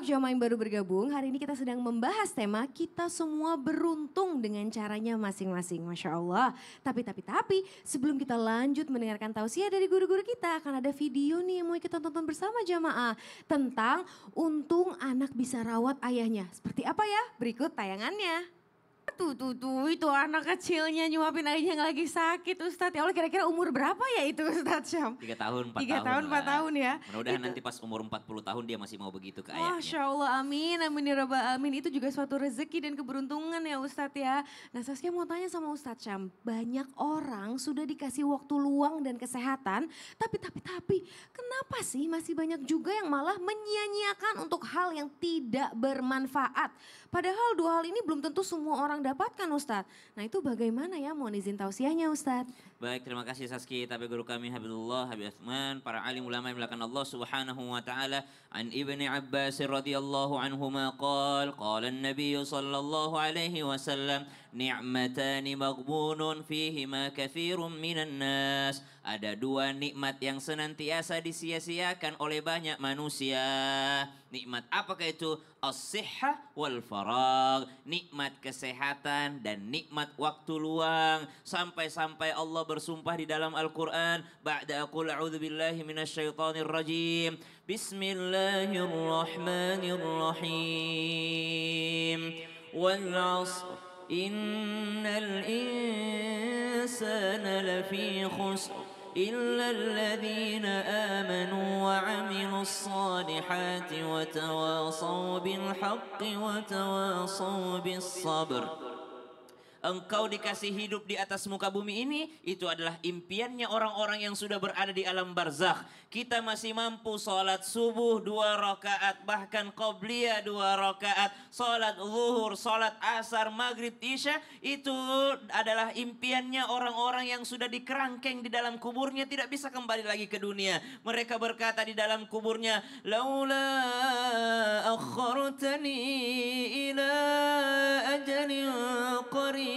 jamaah yang baru bergabung, hari ini kita sedang membahas tema kita semua beruntung dengan caranya masing-masing. Masya Allah. Tapi, sebelum kita lanjut mendengarkan tausiah dari guru-guru kita, akan ada video nih yang mau kita tonton bersama jamaah. Tentang untung anak bisa rawat ayahnya. Seperti apa ya? Berikut tayangannya. Tuh, itu anak kecilnya nyuapin ayahnya yang lagi sakit Ustadz. Ya Allah, kira-kira umur berapa ya itu Ustadz Syam? 3 tahun, 4 3 tahun, 4 tahun ya. Mudah-mudahan nanti pas umur 40 tahun dia masih mau begitu ke ayahnya. Masya Allah, amin ya rabbal alamin. Itu juga suatu rezeki dan keberuntungan ya Ustadz ya. Nah Saskia mau tanya sama Ustadz Syam. Banyak orang sudah dikasih waktu luang dan kesehatan. Tapi kenapa sih masih banyak juga yang malah menyia-nyiakan untuk hal yang tidak bermanfaat. Padahal dua hal ini belum tentu semua orang dapatkan Ustadz. Nah itu bagaimana ya, mohon izin tausiahnya Ustadz. Baik, terima kasih Saski, tapi guru kami Habibullah, Habib Utsman, para alim ulama yang melakukan Allah Subhanahu wa taala. An Ibni Abbas radhiyallahu anhuma qala an-nabiy sallallahu alaihi wasallam, ni'matani maghbunun fihima katsirun minan nas. Ada dua nikmat yang senantiasa disia-siakan oleh banyak manusia. Nikmat apakah itu? As-sihhah wal faragh. Nikmat kesehatan dan nikmat waktu luang. Sampai-sampai Allah bersumpah di dalam Al-Quran. Ba'da aqul a'udzu billahi minasyaitonir rajim. Bismillahirrahmanirrahim. Wal 'ashr. Innal insana lafi khusr. إلا الذين آمنوا وعملوا الصالحات وتواصوا بالحق وتواصوا بالصبر. Engkau dikasih hidup di atas muka bumi ini, itu adalah impiannya orang-orang yang sudah berada di alam barzakh. Kita masih mampu sholat subuh 2 rakaat, bahkan qobliyah 2 rakaat, sholat zuhur, sholat asar, maghrib, isya. Itu adalah impiannya orang-orang yang sudah dikerangkeng di dalam kuburnya, tidak bisa kembali lagi ke dunia. Mereka berkata di dalam kuburnya, laula akhartani ila ajalin qarib.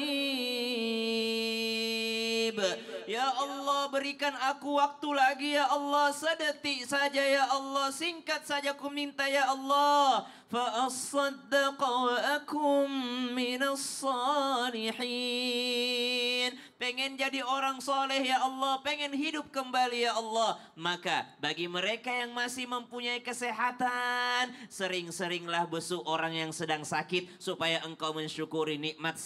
Ya Allah, berikan aku waktu lagi ya Allah, sedetik saja ya Allah, singkat saja ku minta ya Allah. Fa as-saddaqa wa akum minas salihin. Pengen jadi orang soleh ya Allah, pengen hidup kembali ya Allah. Maka bagi mereka yang masih mempunyai kesehatan, sering-seringlah besuk orang yang sedang sakit supaya engkau mensyukuri nikmat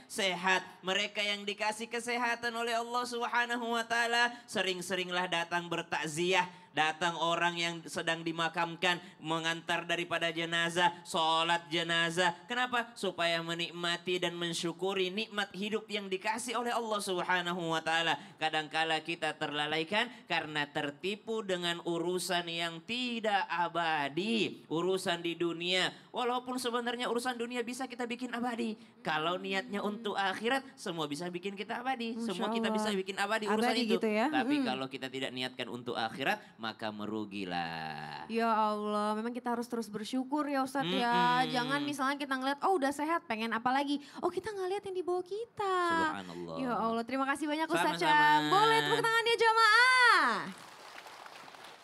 sehat. Mereka yang dikasih kesehatan oleh Allah Subhanahu wa taala, sering-seringlah datang bertakziah. Datang orang yang sedang dimakamkan, mengantar daripada jenazah, sholat jenazah. Kenapa? Supaya menikmati dan mensyukuri nikmat hidup yang dikasih oleh Allah Subhanahu wa taala. Kadangkala kita terlalaikan karena tertipu dengan urusan yang tidak abadi, urusan di dunia. Walaupun sebenarnya urusan dunia bisa kita bikin abadi. Kalau niatnya untuk akhirat, semua bisa bikin kita abadi. Semua kita bisa bikin abadi urusan abadi itu. Gitu ya? Tapi kalau kita tidak niatkan untuk akhirat, maka merugilah. Ya Allah, memang kita harus terus bersyukur ya Ustadz ya. Jangan misalnya kita ngeliat, oh udah sehat, pengen apa lagi? Oh kita nggak lihat yang di bawah kita. Subhanallah. Ya Allah, terima kasih banyak Ustadz Sama-sama. Syam. Boleh tepuk tangan dia jamaah.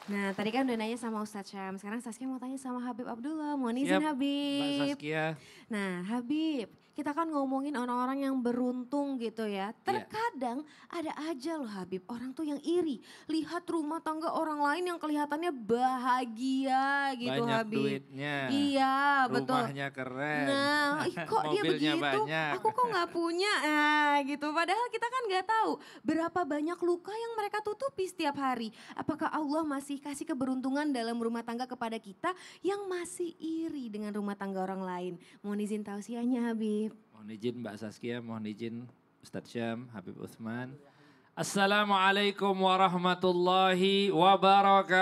Nah tadi kan udah nanya sama Ustadz Syam, sekarang Saskia mau tanya sama Habib Abdullah. Mohon izin Habib. Mbak Saskia. Nah Habib, kita kan ngomongin orang-orang yang beruntung gitu ya. Terkadang ada aja loh Habib, orang tuh yang iri. Lihat rumah tangga orang lain yang kelihatannya bahagia gitu Banyak Habib. duitnya. Iya betul. Rumahnya keren. Nah kok dia Mobilnya begitu, banyak. aku kok gak punya. Nah gitu, padahal kita kan gak tahu berapa banyak luka yang mereka tutupi setiap hari. Apakah Allah masih kasih keberuntungan dalam rumah tangga kepada kita yang masih iri dengan rumah tangga orang lain. Mohon izin tausiahnya Habib. Mohon izin Mbak Saskia, mohon izin Ustadz Syam, Habib Utsman. Assalamualaikum warahmatullahi wabarakatuh.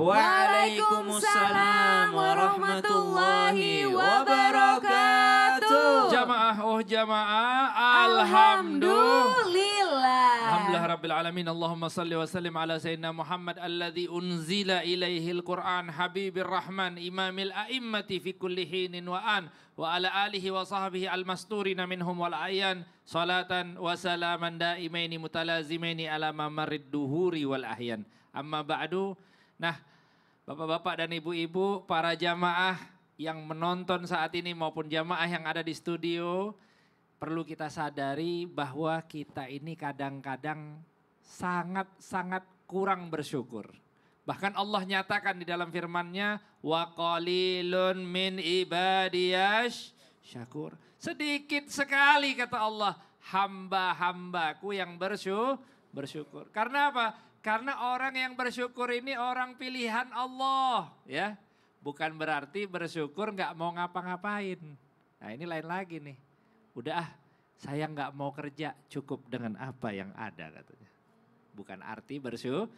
Waalaikumsalam warahmatullahi wabarakatuh. Jamaah jamaah, Alhamdulillah Rabbil Alamin. Allahumma salli wa sallim ala Sayyidina Muhammad alladhi unzila ilaihil Qur'an habibir rahman imamil a'immati fi kulli hinin wa an wa ala alihi wa sahbihi al-masturina minhum wal ayan salatan wa salaman daimaini mutalazimaini ala mamarrid duhuri wal ahyan. Amma ba'du. Nah, Bapak-bapak dan ibu-ibu, para jamaah yang menonton saat ini maupun jamaah yang ada di studio, perlu kita sadari bahwa kita ini kadang-kadang sangat-sangat kurang bersyukur. Bahkan Allah nyatakan di dalam firman-Nya, wa qalilun min ibadiyash syakur. Sedikit sekali kata Allah, hamba-hambaku yang bersyukur. Karena apa? Karena orang yang bersyukur ini orang pilihan Allah, ya. Bukan berarti bersyukur nggak mau ngapa-ngapain. Nah ini lain lagi nih. Udah saya nggak mau kerja, cukup dengan apa yang ada katanya. Bukan arti bersyukur.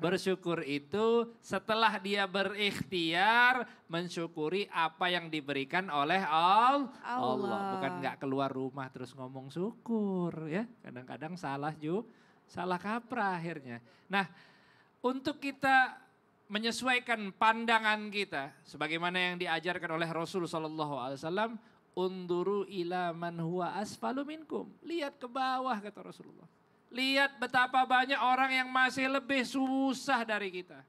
Bersyukur itu setelah dia berikhtiar mensyukuri apa yang diberikan oleh Allah. Bukan nggak keluar rumah terus ngomong syukur, ya. Kadang-kadang salah kaprah akhirnya. Nah, untuk kita menyesuaikan pandangan kita sebagaimana yang diajarkan oleh Rasul sallallahu alaihi wasallam, unduru ila man huwa asfalu minkum. Lihat ke bawah kata Rasulullah. Lihat betapa banyak orang yang masih lebih susah dari kita.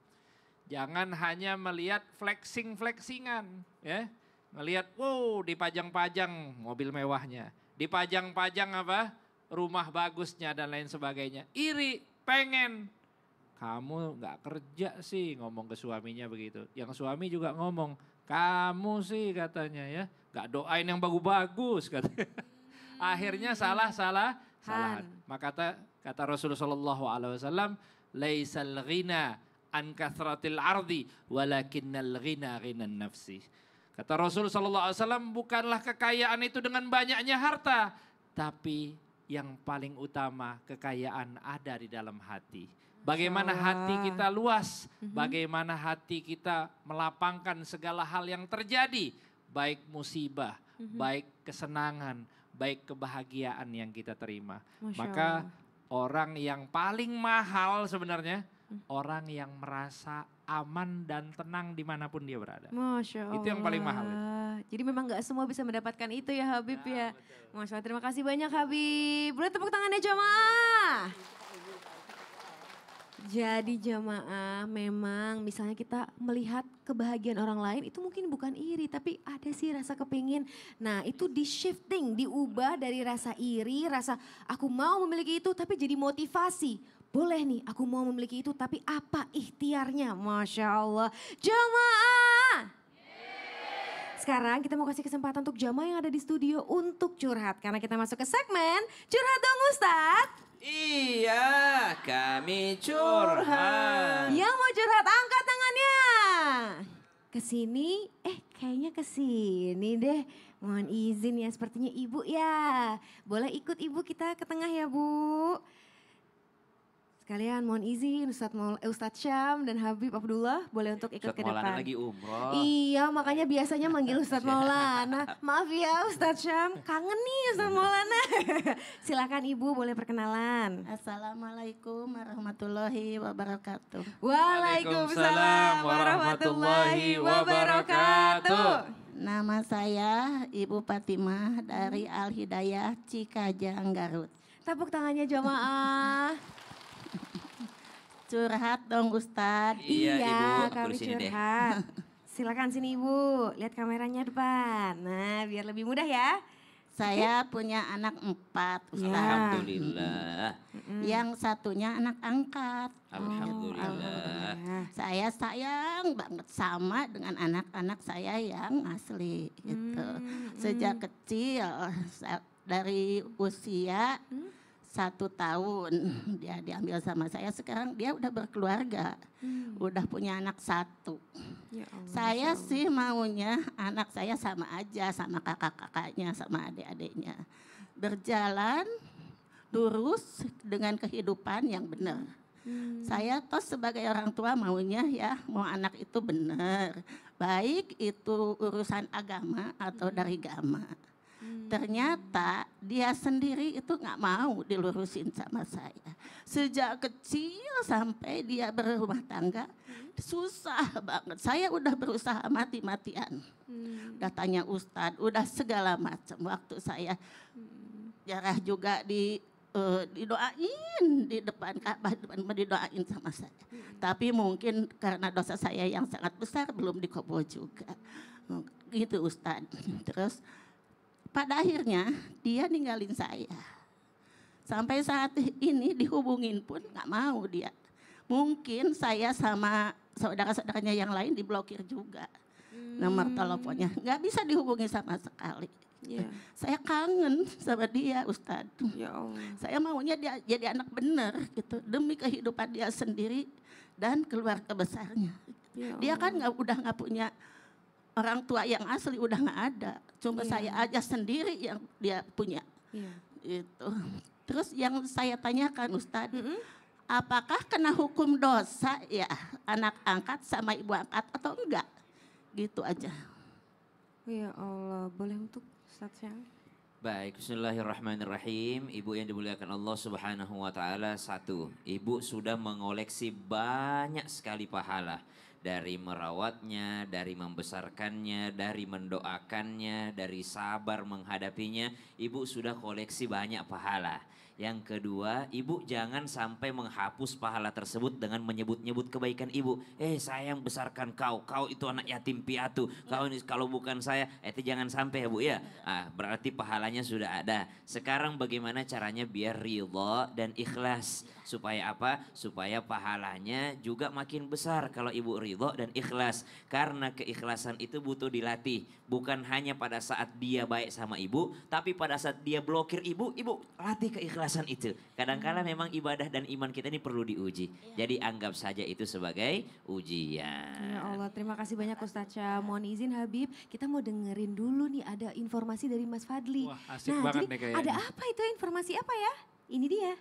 Jangan hanya melihat flexing-flexingan, ya. Melihat wow dipajang-pajang mobil mewahnya, dipajang-pajang apa? Rumah bagusnya dan lain sebagainya. Iri, pengen. Kamu gak kerja sih, ngomong ke suaminya begitu. Yang suami juga ngomong, kamu sih katanya ya, gak doain yang bagus-bagus katanya. Akhirnya salahan. Maka kata Rasulullah SAW, laisal ghina an kathratil ardi, walakinnal ghina ghinan nafsi. Kata Rasulullah SAW, bukanlah kekayaan itu dengan banyaknya harta, tapi yang paling utama kekayaan ada di dalam hati. Bagaimana hati kita luas, bagaimana hati kita melapangkan segala hal yang terjadi. Baik musibah, baik kesenangan, baik kebahagiaan yang kita terima. Maka orang yang paling mahal sebenarnya, orang yang merasa aman dan tenang dimanapun dia berada. Masya Allah. Itu yang paling mahal. Jadi memang gak semua bisa mendapatkan itu ya Habib ya. Masya Allah, terima kasih banyak Habib. Boleh tepuk tangannya jamaah. Jadi jamaah memang misalnya kita melihat kebahagiaan orang lain itu mungkin bukan iri tapi ada sih rasa kepingin. Nah itu di shifting, diubah dari rasa iri, rasa aku mau memiliki itu tapi jadi motivasi. Boleh nih aku mau memiliki itu tapi apa ikhtiarnya? Masya Allah. Jamaah. Sekarang kita mau kasih kesempatan untuk jamaah yang ada di studio untuk curhat. Karena kita masuk ke segmen Curhat Dong Ustadz. Iya, kami curhat. Yang mau curhat angkat tangannya. Kesini, kayaknya kesini deh. Mohon izin ya, sepertinya ibu ya. Boleh ikut ibu kita ke tengah ya Bu. Sekalian mohon izin Ustadz Syam dan Habib Abdullah boleh untuk ikut ke depan. Maulana lagi umroh. Iya makanya biasanya manggil Ustadz Maulana. Maaf ya Ustadz Syam, kangen nih Ustadz Maulana. Silakan Ibu boleh perkenalan. Assalamualaikum warahmatullahi wabarakatuh. Waalaikumsalam warahmatullahi wabarakatuh. Nama saya Ibu Fatimah dari Al Hidayah Cikajang Garut. Tepuk tangannya jamaah. Curhat dong Ustadz. Iya, Ibu, aku kami di sini deh. curhat. Silakan sini Ibu, lihat kameranya depan. Nah biar lebih mudah ya. Saya punya anak 4 Ustadz. Alhamdulillah. Yang satunya anak angkat. Alhamdulillah. Saya sayang banget sama dengan anak-anak saya yang asli gitu. Sejak kecil dari usia 1 tahun dia diambil sama saya, sekarang dia udah berkeluarga, udah punya anak 1. Ya Allah, Saya sih maunya anak saya sama aja sama kakak-kakaknya sama adik-adiknya. Berjalan lurus dengan kehidupan yang benar. Saya toh sebagai orang tua maunya ya mau anak itu benar. Baik itu urusan agama atau dari agama. Ternyata dia sendiri itu nggak mau dilurusin sama saya. Sejak kecil sampai dia berumah tangga susah banget. Saya udah berusaha mati-matian. Udah tanya ustadz, udah segala macam. Waktu saya jarah juga di didoain di depan Ka'bah, didoain sama saya. Tapi mungkin karena dosa saya yang sangat besar belum dikabul juga. Gitu Ustadz. Terus pada akhirnya dia ninggalin saya. Sampai saat ini dihubungin pun nggak mau dia. Mungkin saya sama saudara-saudaranya yang lain diblokir juga. Nomor teleponnya nggak bisa dihubungi sama sekali. Iya. Saya kangen sama dia Ustadz. Ya Allah. Saya maunya dia jadi anak benar gitu demi kehidupan dia sendiri dan keluarga besarnya. Ya Dia kan Allah. udah nggak punya orang tua yang asli, udah nggak ada. Cuma Iya. saya aja sendiri yang dia punya. Iya. Itu. Terus yang saya tanyakan Ustadz, Mm-mm. apakah kena hukum dosa ya anak angkat sama ibu angkat atau enggak? Gitu aja. Ya Allah, boleh untuk Ustadz Syam? Baik, bismillahirrahmanirrahim. Ibu yang dimuliakan Allah Subhanahu wa taala, satu, ibu sudah mengoleksi banyak sekali pahala. Dari merawatnya, dari membesarkannya, dari mendoakannya, dari sabar menghadapinya, ibu sudah koleksi banyak pahala. Yang kedua, ibu jangan sampai menghapus pahala tersebut dengan menyebut-nyebut kebaikan ibu. Saya yang besarkan kau itu anak yatim piatu. Kau ini kalau bukan saya, itu jangan sampai ya Bu ya. Berarti pahalanya sudah ada. Sekarang bagaimana caranya biar ridha dan ikhlas. Supaya apa? Supaya pahalanya juga makin besar kalau ibu ridha dan ikhlas. Karena keikhlasan itu butuh dilatih. Bukan hanya pada saat dia baik sama ibu, tapi pada saat dia blokir ibu latih keikhlasan itu. Kadang-kala memang ibadah dan iman kita ini perlu diuji. Jadi anggap saja itu sebagai ujian. Ya Allah, terima kasih banyak Ustadz Syam. Mohon izin Habib, kita mau dengerin dulu nih ada informasi dari Mas Fadli. Wah, asik Nah, banget jadi nih kayaknya. ada apa itu informasi apa ya? Ini dia.